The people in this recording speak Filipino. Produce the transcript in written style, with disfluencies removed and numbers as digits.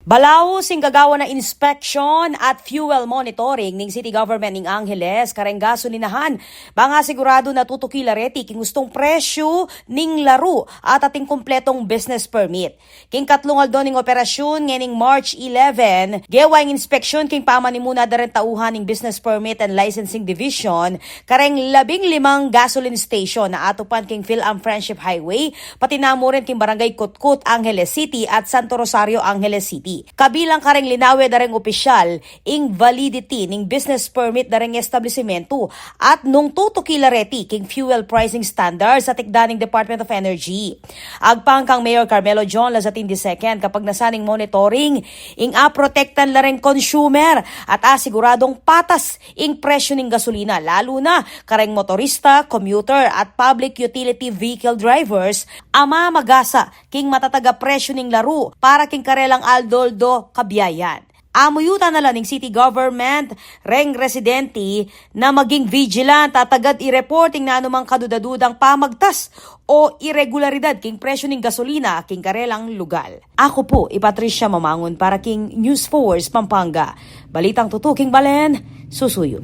Balaw sing gagawa na inspection at fuel monitoring ning City Government ning Angeles kareng gasolinahan. Banga sigurado na tutukila reti king gustong presyo ning laro at ating kumpletong business permit. King katlong aldo ning operasyon nganing March 11, gewang inspeksyon king pamanimuna daren tauhan ning Business Permit and Licensing Division kareng 15 gasoline station na atupan king Phil-Am Friendship Highway pati namo rin king Barangay Kutkut, Angeles City at Santo Rosario, Angeles City. Kabilang kareng linawe dareng opisyal ing validity ning business permit dareng establishmento at nung tutukila reti king fuel pricing standards sa tikdaning Department of Energy. Agpang kang Mayor Carmelo John Lazatin II kapag nasaning monitoring ing protektan lareng consumer at asiguradong patas ing presyo ning gasolina lalo na kareng motorista, commuter at public utility vehicle drivers ama magasa king matataga presyo ning laro para king karelang aldoldo kabiyayan. Amuyutan na lang ng city government, reng residente na maging vigilant at agad i-reporting na anumang kadudadudang pamagtas o irregularidad king presyo ng gasolina king karelang lugar. Ako po, Patricia Mamangon para king News Force Pampanga. Balitang tutuking balen, susuyo.